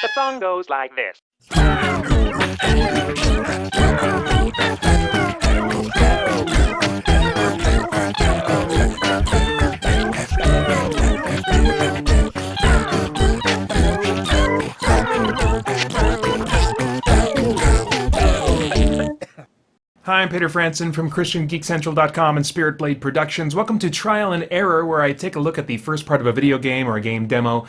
The song goes like this. Hi, I'm Peter Franson from christiangeekcentral.com and Spirit Blade Productions. Welcome to Trial and Error, where I take a look at the first part of a video game or a game demo,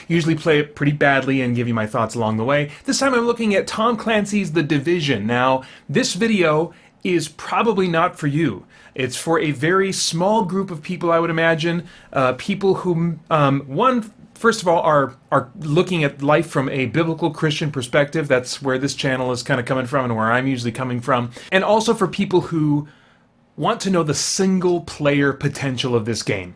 usually play it pretty badly and give you my thoughts along the way. This time I'm looking at Tom Clancy's The Division. Now, this video is probably not for you. It's for a very small group of people, I would imagine. People who, first of all, are looking at life from a biblical Christian perspective. That's where this channel is kind of coming from and where I'm usually coming from. And also for people who want to know the single-player potential of this game.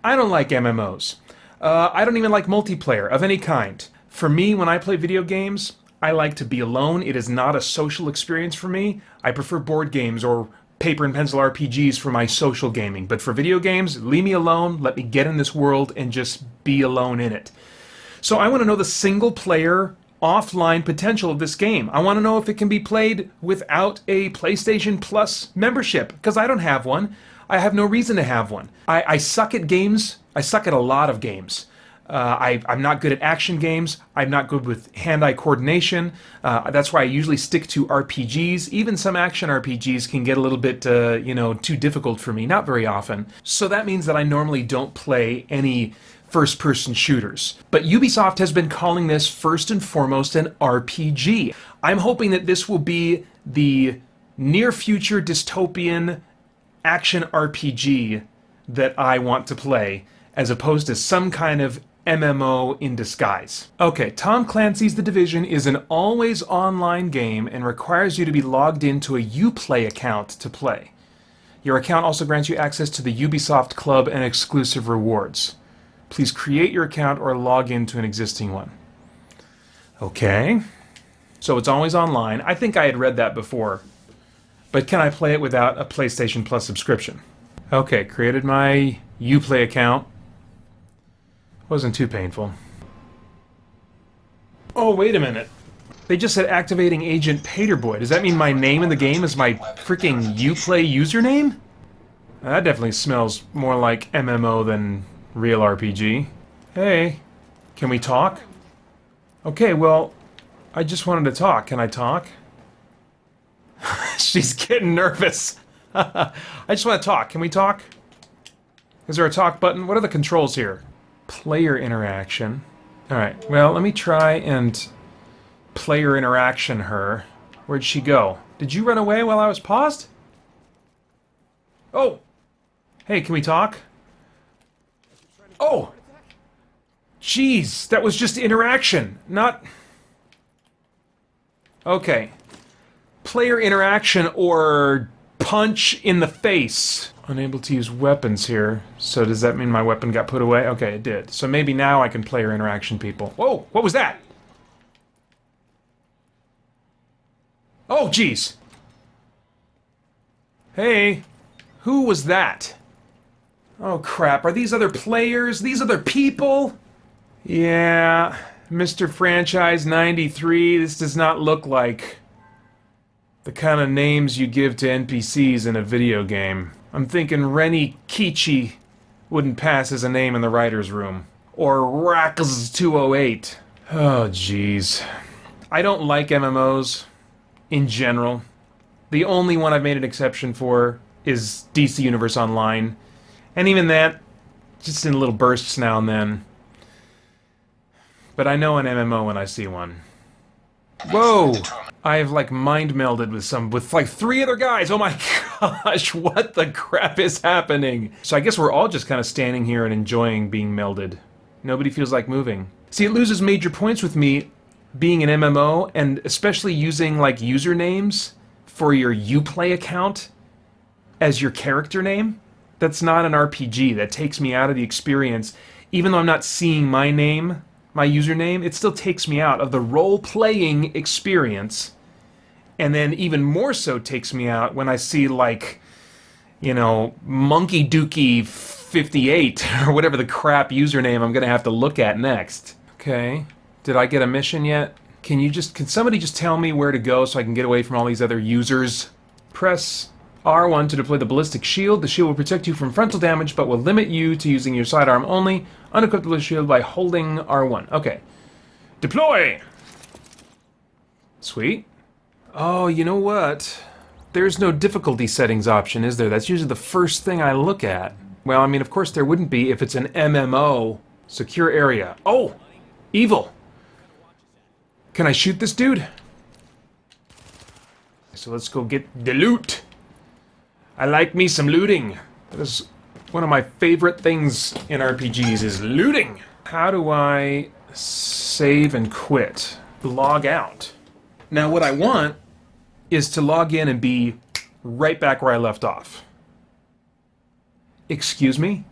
I don't like MMOs. I don't even like multiplayer of any kind. For me, when I play video games, I like to be alone. It is not a social experience for me. I prefer board games or paper and pencil RPGs for my social gaming. But for video games, leave me alone, let me get in this world and just be alone in it. So I want to know the single player offline potential of this game. I want to know if it can be played without a PlayStation Plus membership, because I don't have one. I have no reason to have one. I suck at games. I suck at a lot of games. I'm not good at action games. I'm not good with hand-eye coordination. That's why I usually stick to RPGs. Even some action RPGs can get a little bit, too difficult for me. Not very often. So that means that I normally don't play any first-person shooters. But Ubisoft has been calling this first and foremost an RPG. I'm hoping that this will be the near-future dystopian action RPG that I want to play, as opposed to some kind of MMO in disguise. Okay, Tom Clancy's The Division is an always online game and requires you to be logged into a Uplay account to play. Your account also grants you access to the Ubisoft Club and exclusive rewards. Please create your account or log into an existing one. Okay, so it's always online. I think I had read that before, but can I play it without a PlayStation Plus subscription? Okay, created my Uplay account. Wasn't too painful. Oh, wait a minute. They just said activating Agent Paterboy. Does that mean my name in the game is my freaking Uplay username? That definitely smells more like MMO than real RPG. Hey, can we talk? Okay, well, I just wanted to talk. Can I talk? She's getting nervous. I just want to talk. Can we talk? Is there a talk button? What are the controls here? Player interaction. Alright, well, let me try and player interaction her. Where'd she go? Did you run away while I was paused? Oh! Hey, can we talk? Oh! Jeez, that was just interaction, not... Okay. Player interaction or punch in the face. Unable to use weapons here. So does that mean my weapon got put away? Okay, it did. So maybe now I can player interaction people. Whoa! What was that? Oh, jeez! Hey! Who was that? Oh, crap. Are these other players? These other people? Yeah... Mr. Franchise 93, this does not look like the kind of names you give to NPCs in a video game. I'm thinking Rennie Kichi wouldn't pass as a name in the writer's room. Or Rackles208. Oh, jeez. I don't like MMOs in general. The only one I've made an exception for is DC Universe Online. And even that, just in little bursts now and then. But I know an MMO when I see one. Whoa! I've like mind melded with like 3 other guys. Oh my gosh, what the crap is happening? So I guess we're all just kind of standing here and enjoying being melded. Nobody feels like moving. See, it loses major points with me being an MMO, and especially using like usernames for your Uplay account as your character name. That's not an RPG. That takes me out of the experience. Even though I'm not seeing my name, my username, it still takes me out of the role-playing experience, and then even more so takes me out when I see, like, you know, Monkey Dookie 58, or whatever the crap username I'm gonna have to look at next. Okay. Did I get a mission yet? Can somebody just tell me where to go so I can get away from all these other users? Press R1 to deploy the ballistic shield. The shield will protect you from frontal damage, but will limit you to using your sidearm only. Unequip the shield by holding R1. Okay. Deploy! Sweet. Oh, you know what? There's no difficulty settings option, is there? That's usually the first thing I look at. Well, I mean, of course there wouldn't be if it's an MMO. Secure area. Oh! Evil! Can I shoot this dude? So let's go get the loot. I like me some looting. That is one of my favorite things in RPGs is looting. How do I save and quit? Log out. Now what I want is to log in and be right back where I left off. Excuse me?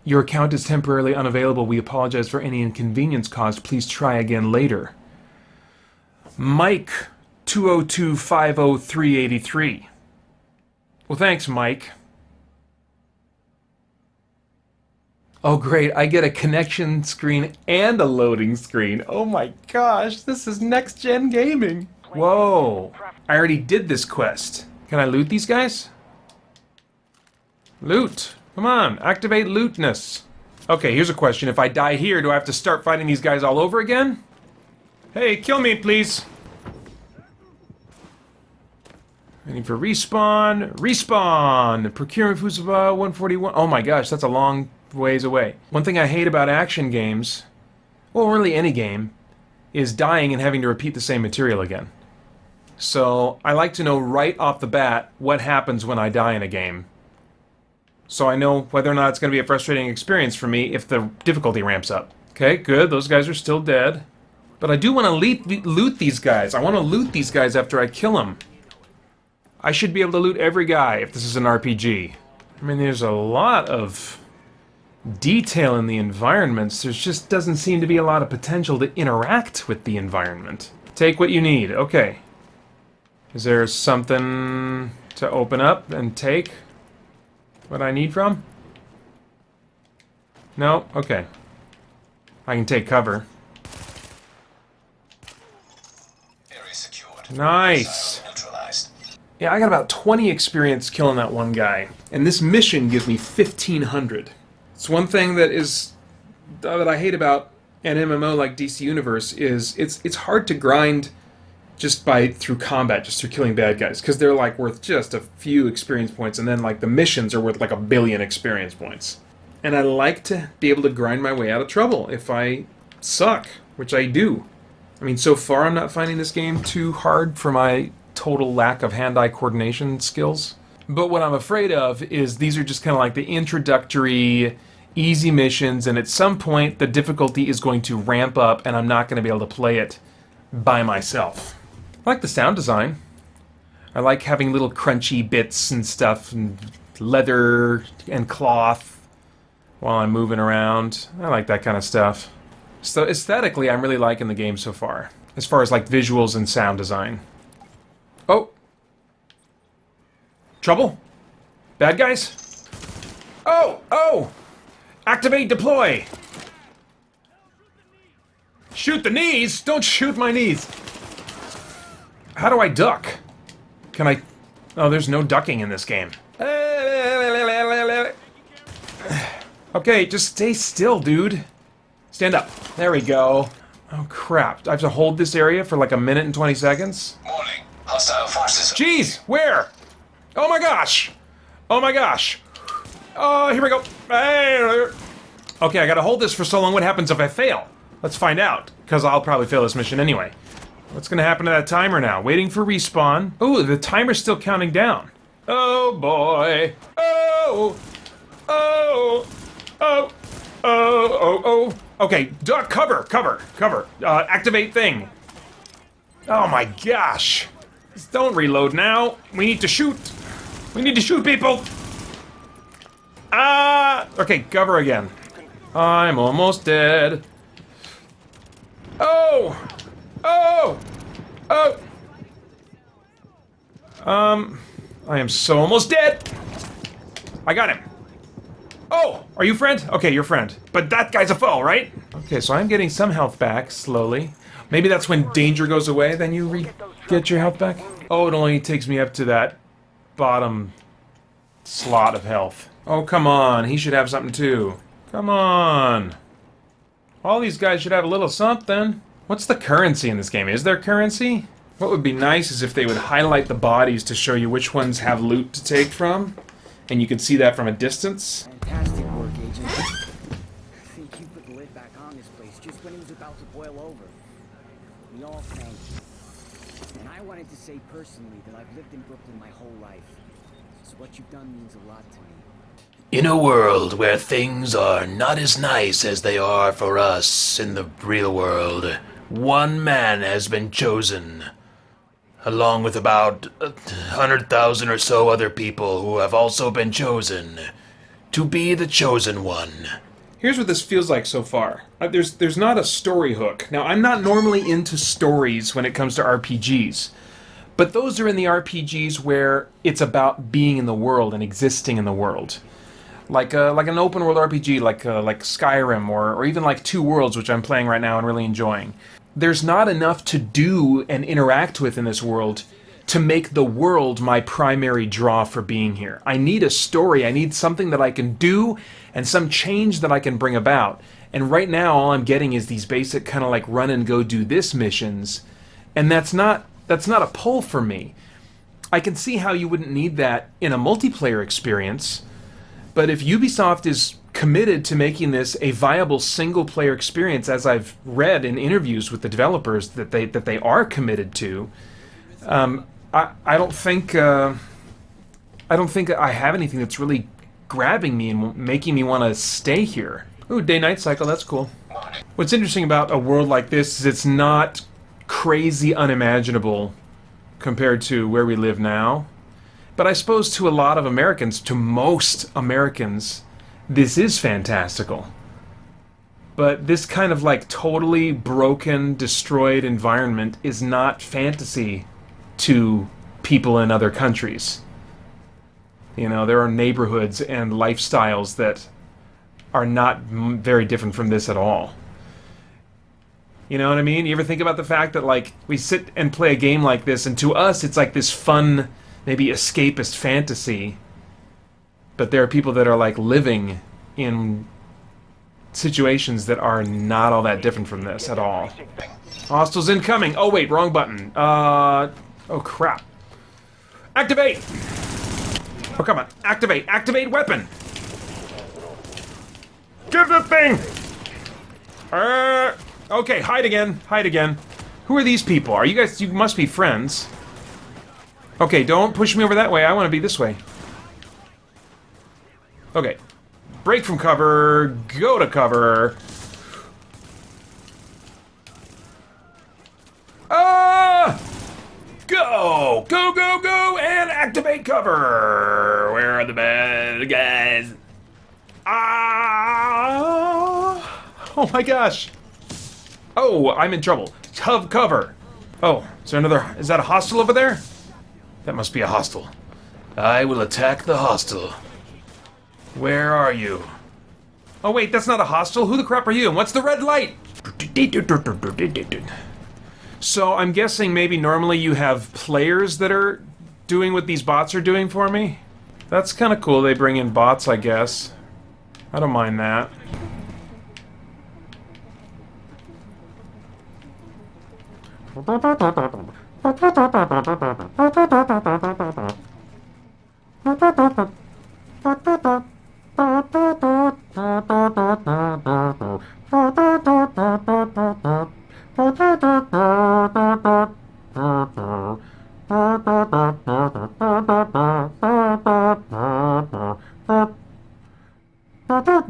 Your account is temporarily unavailable. We apologize for any inconvenience caused. Please try again later. Mike 202500383. Well, thanks, Mike. Oh, great. I get a connection screen and a loading screen. Oh my gosh, this is next-gen gaming. Whoa. I already did this quest. Can I loot these guys? Loot. Come on, activate lootness. Okay, here's a question. If I die here, do I have to start fighting these guys all over again? Hey, kill me, please. Waiting for respawn. Respawn! Procurement Fusaba 141. Oh my gosh, that's a long ways away. One thing I hate about action games, well, really any game, is dying and having to repeat the same material again. So, I like to know right off the bat what happens when I die in a game. So I know whether or not it's going to be a frustrating experience for me if the difficulty ramps up. Okay, good. Those guys are still dead. But I do want to loot these guys. I want to loot these guys after I kill them. I should be able to loot every guy if this is an RPG. I mean, there's a lot of detail in the environments. There just doesn't seem to be a lot of potential to interact with the environment. Take what you need. Okay. Is there something to open up and take what I need from? No? Okay. I can take cover. Area secured. Nice! Neutralized. Yeah, I got about 20 experience killing that one guy. And this mission gives me 1,500. It's one thing that I hate about an MMO like DC Universe is it's hard to grind just through combat, just through killing bad guys, because they're like worth just a few experience points, and then like the missions are worth like 1 billion experience points. And I like to be able to grind my way out of trouble if I suck, which I do. I mean, so far I'm not finding this game too hard for my total lack of hand-eye coordination skills. But what I'm afraid of is these are just kind of like the introductory, easy missions, and at some point the difficulty is going to ramp up and I'm not going to be able to play it by myself. I like the sound design. I like having little crunchy bits and stuff, and leather and cloth while I'm moving around. I like that kind of stuff. So aesthetically, I'm really liking the game so far, as far as like visuals and sound design. Oh! Trouble? Bad guys? Oh! Oh! Activate deploy! Shoot the knees! Don't shoot my knees! How do I duck? Can I... Oh, there's no ducking in this game. Okay, just stay still, dude. Stand up. There we go. Oh, crap. I have to hold this area for like 1 minute and 20 seconds? Warning. Hostile forces. Jeez! Where? Oh my gosh! Oh my gosh! Oh, here we go. Okay, I gotta hold this for so long. What happens if I fail? Let's find out, because I'll probably fail this mission anyway. What's gonna happen to that timer now? Waiting for respawn. Oh, the timer's still counting down. Oh boy. Oh! Oh! Oh! Oh! Oh! Oh! Okay, duck, cover! Activate thing. Oh my gosh! Don't reload now. We need to shoot. We need to shoot people. Okay, cover again. I'm almost dead. Oh! Oh! Oh! I am so almost dead! I got him. Oh! Are you friend? Okay, you're friend. But that guy's a foe, right? Okay, so I'm getting some health back, slowly. Maybe that's when danger goes away, then you get your health back? Oh, it only takes me up to that bottom slot of health. Oh, come on, he should have something too. Come on. All these guys should have a little something. What's the currency in this game? Is there currency? What would be nice is if they would highlight the bodies to show you which ones have loot to take from, and you could see that from a distance. Fantastic work, Agent. I think you put the lid back on this place just when it was about to boil over. We all thank you. And I wanted to say personally that I've lived in Brooklyn my whole life. So what you've done means a lot to me. In a world where things are not as nice as they are for us in the real world, one man has been chosen, along with about 100,000 or so other people who have also been chosen, to be the chosen one. Here's what this feels like so far. There's not a story hook. Now, I'm not normally into stories when it comes to RPGs, but those are in the RPGs where it's about being in the world and existing in the world. Like an open world RPG, like Skyrim, or even like Two Worlds, which I'm playing right now and really enjoying. There's not enough to do and interact with in this world to make the world my primary draw for being here. I need a story. I need something that I can do and some change that I can bring about. And right now, all I'm getting is these basic kind of like run and go do this missions, and that's not a pull for me. I can see how you wouldn't need that in a multiplayer experience. But if Ubisoft is committed to making this a viable single-player experience, as I've read in interviews with the developers that they are committed to, I don't think I have anything that's really grabbing me and making me want to stay here. Ooh, day-night cycle, that's cool. What's interesting about a world like this is it's not crazy unimaginable compared to where we live now. But I suppose to a lot of Americans, to most Americans, this is fantastical. But this kind of like totally broken, destroyed environment is not fantasy to people in other countries. You know, there are neighborhoods and lifestyles that are not very different from this at all. You know what I mean? You ever think about the fact that like we sit and play a game like this, and to us it's like this fun, maybe escapist fantasy, but there are people that are like living in situations that are not all that different from this at all. Hostiles incoming! Oh wait, wrong button. Oh crap. Activate! Oh come on, activate! Activate weapon! Give the thing! Okay, hide again, hide again. Who are these people? Are you guys, you must be friends. Okay, don't push me over that way. I want to be this way. Okay. Break from cover. Go to cover. Ah! Go! Go, go, go! And activate cover! Where are the bad guys? Ah! Oh my gosh. Oh, I'm in trouble. Have cover. Oh, is there another... Is that a hostile over there? That must be a hostile. I will attack the hostile. Where are you? Oh wait, that's not a hostile. Who the crap are you? And what's the red light? So I'm guessing maybe normally you have players that are doing what these bots are doing for me? That's kind of cool. They bring in bots, I guess. I don't mind that.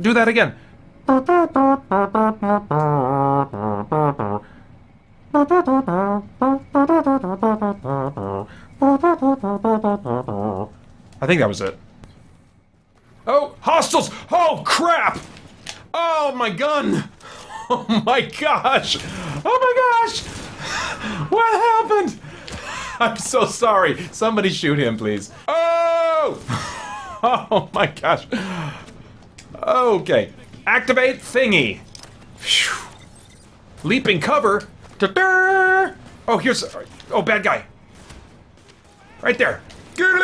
Do that again. I think that was it. Oh, hostiles! Oh, crap! Oh, my gun! Oh, my gosh! Oh, my gosh! What happened? I'm so sorry. Somebody shoot him, please. Oh! Oh, my gosh. Okay. Activate thingy. Phew. Leaping cover. Ta-da! Oh, here's... Oh, bad guy. Right there. Do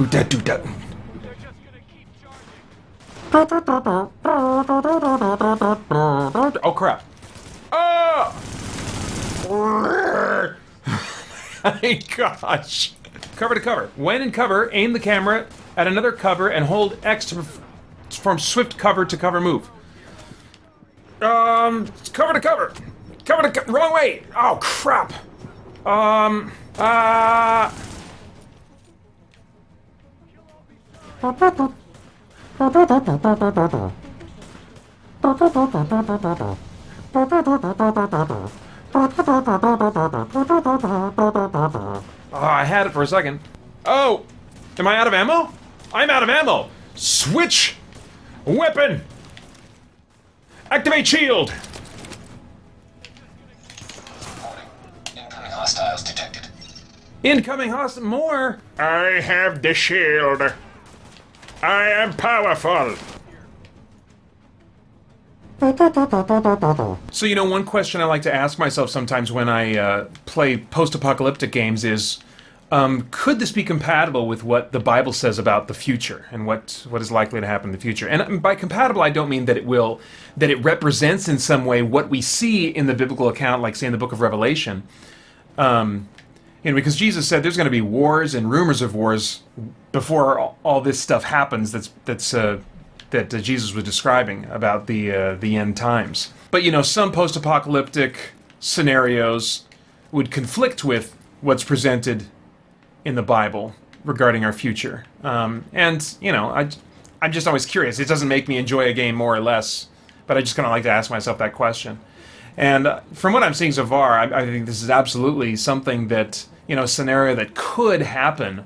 that, do that. Oh, crap. Oh! My gosh. Cover to cover. When in cover, aim the camera at another cover and hold X to from swift cover to cover move. Cover to cover. Cover to wrong way. Oh, crap. Oh, I had it for a second. Oh! Am I out of ammo? I'm out of ammo! Switch! Weapon! Activate shield! Warning. Incoming hostiles detected. Incoming hostile. More! I have the shield. I am powerful. So, one question I like to ask myself sometimes when I play post-apocalyptic games is, could this be compatible with what the Bible says about the future and what is likely to happen in the future? And by compatible, I don't mean that it represents in some way what we see in the biblical account, like say in the book of Revelation. Because Jesus said there's going to be wars and rumors of wars before all this stuff happens. That Jesus was describing about the end times. But some post-apocalyptic scenarios would conflict with what's presented in the Bible regarding our future. I'm just always curious. It doesn't make me enjoy a game more or less, but I just kind of like to ask myself that question. And from what I'm seeing so far, I think this is absolutely something that, a scenario that could happen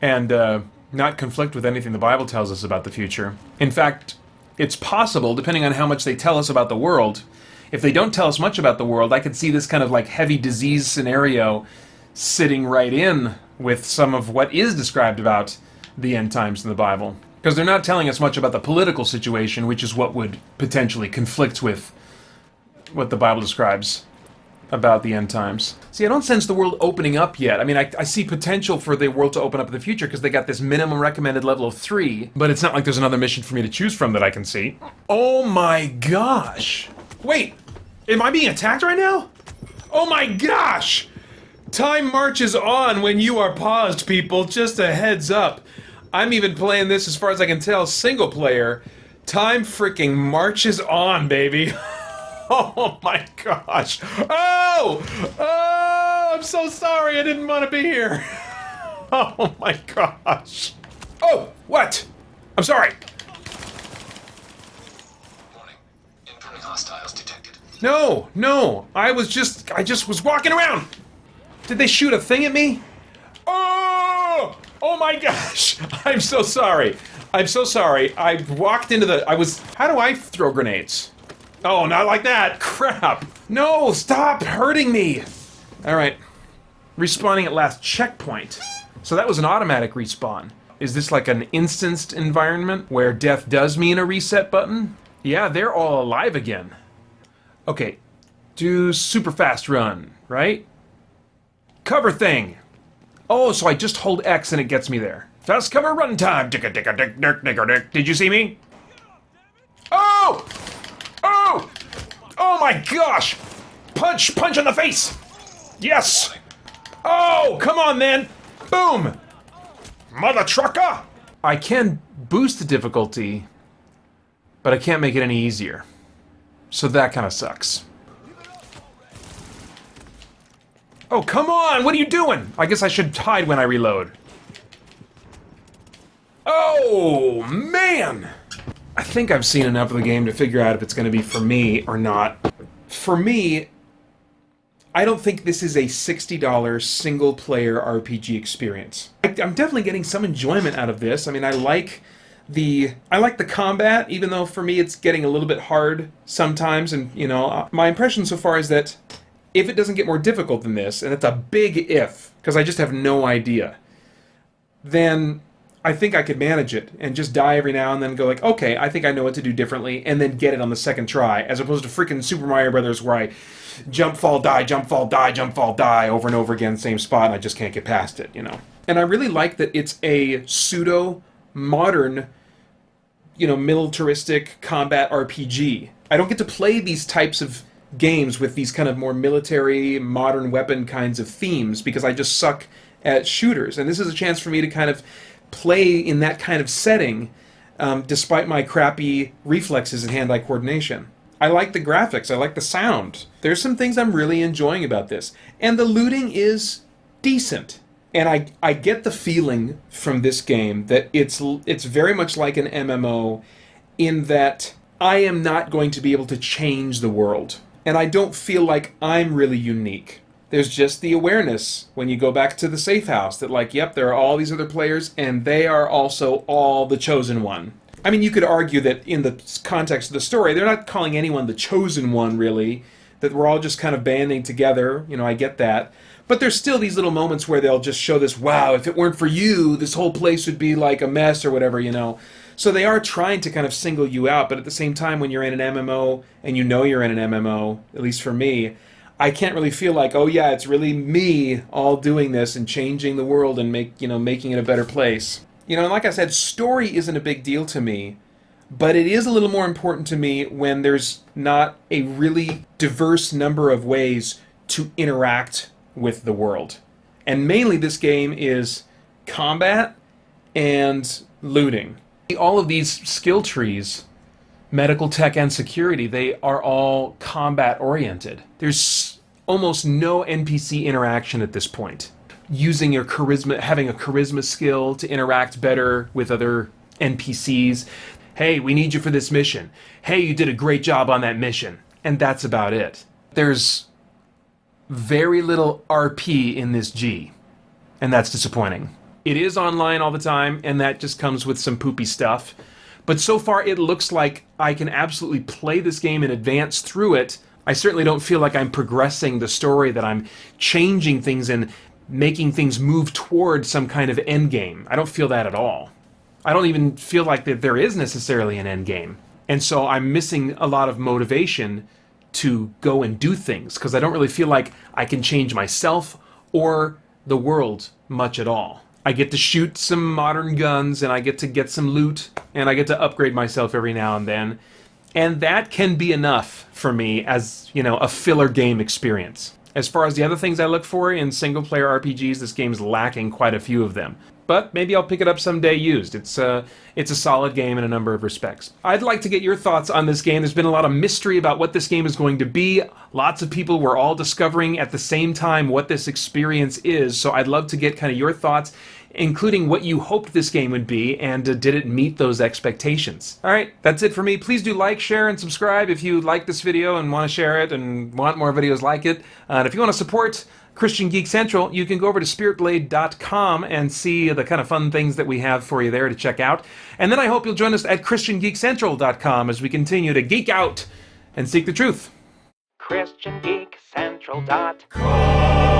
and not conflict with anything the Bible tells us about the future. In fact, it's possible, depending on how much they tell us about the world. If they don't tell us much about the world, I could see this kind of like heavy disease scenario sitting right in with some of what is described about the end times in the Bible. Because they're not telling us much about the political situation, which is what would potentially conflict with what the Bible describes about the end times. See, I don't sense the world opening up yet. I mean, I see potential for the world to open up in the future because they got this minimum recommended level of 3, but it's not like there's another mission for me to choose from that I can see. Oh my gosh! Wait, am I being attacked right now? Oh my gosh! Time marches on when you are paused, people. Just a heads up. I'm even playing this, as far as I can tell, single player. Time freaking marches on, baby. Oh my gosh. Oh! Oh! I'm so sorry. I didn't want to be here. Oh my gosh. Oh! What? I'm sorry. Warning. Incoming hostiles detected. No. I just was walking around. Did they shoot a thing at me? Oh! Oh my gosh. I'm so sorry. I walked into how do I throw grenades? Oh, not like that! Crap! No, stop hurting me! Alright. Respawning at last checkpoint. So that was an automatic respawn. Is this like an instanced environment where death does mean a reset button? Yeah, they're all alive again. Okay. Do super fast run, right? Cover thing! Oh, so I just hold X and it gets me there. Fast cover run time! Did you see me? Oh! Oh! Oh my gosh! Punch in the face! Yes! Oh, come on then! Boom! Mother trucker! I can boost the difficulty, but I can't make it any easier. So that kind of sucks. Oh, come on! What are you doing? I guess I should hide when I reload. Oh, man! I think I've seen enough of the game to figure out if it's going to be for me or not. For me, I don't think this is a $60 single-player RPG experience. I'm definitely getting some enjoyment out of this. I mean, I like the combat, even though for me it's getting a little bit hard sometimes. And, my impression so far is that if it doesn't get more difficult than this, and it's a big if, because I just have no idea, then I think I could manage it and just die every now and then, go like, okay, I think I know what to do differently, and then get it on the second try, as opposed to freaking Super Mario Brothers where I jump, fall, die, jump, fall, die, jump, fall, die over and over again, same spot, and I just can't get past it, you know. And I really like that it's a pseudo-modern, you know, militaristic combat RPG. I don't get to play these types of games with these kind of more military, modern weapon kinds of themes because I just suck at shooters. And this is a chance for me to kind of play in that kind of setting, despite my crappy reflexes and hand-eye coordination. I like the graphics. I like the sound. There's some things I'm really enjoying about this. And the looting is decent. And I get the feeling from this game that it's very much like an MMO in that I am not going to be able to change the world. And I don't feel like I'm really unique. There's just the awareness when you go back to the safe house that, like, yep, there are all these other players, and they are also all the chosen one. I mean, you could argue that in the context of the story, they're not calling anyone the chosen one, really, that we're all just kind of banding together. You know, I get that. But there's still these little moments where they'll just show this, wow, if it weren't for you, this whole place would be like a mess or whatever, you know. So they are trying to kind of single you out, but at the same time, when you're in an MMO, and you know you're in an MMO, at least for me, I can't really feel like, oh yeah, it's really me all doing this and changing the world and making it a better place. You know, and like I said, story isn't a big deal to me, but it is a little more important to me when there's not a really diverse number of ways to interact with the world. And mainly this game is combat and looting. All of these skill trees, medical tech and security, they are all combat oriented. There's almost no NPC interaction at this point. Using your charisma, having a charisma skill to interact better with other NPCs. Hey, we need you for this mission. Hey, you did a great job on that mission. And that's about it. There's very little RP in this G, and that's disappointing. It is online all the time, and that just comes with some poopy stuff. But so far, it looks like I can absolutely play this game and advance through it. I certainly don't feel like I'm progressing the story, that I'm changing things and making things move toward some kind of end game. I don't feel that at all. I don't even feel like that there is necessarily an end game. And so I'm missing a lot of motivation to go and do things, because I don't really feel like I can change myself or the world much at all. I get to shoot some modern guns, and I get to get some loot, and I get to upgrade myself every now and then. And that can be enough for me as, you know, a filler game experience. As far as the other things I look for in single-player RPGs, this game's lacking quite a few of them. But maybe I'll pick it up someday used. It's a solid game in a number of respects. I'd like to get your thoughts on this game. There's been a lot of mystery about what this game is going to be. Lots of people were all discovering at the same time what this experience is. So I'd love to get kind of your thoughts, including what you hoped this game would be, and did it meet those expectations? All right, that's it for me. Please do like, share, and subscribe if you like this video and want to share it and want more videos like it. And if you want to support Christian Geek Central, you can go over to spiritblade.com and see the kind of fun things that we have for you there to check out. And then I hope you'll join us at christiangeekcentral.com as we continue to geek out and seek the truth. christiangeekcentral.com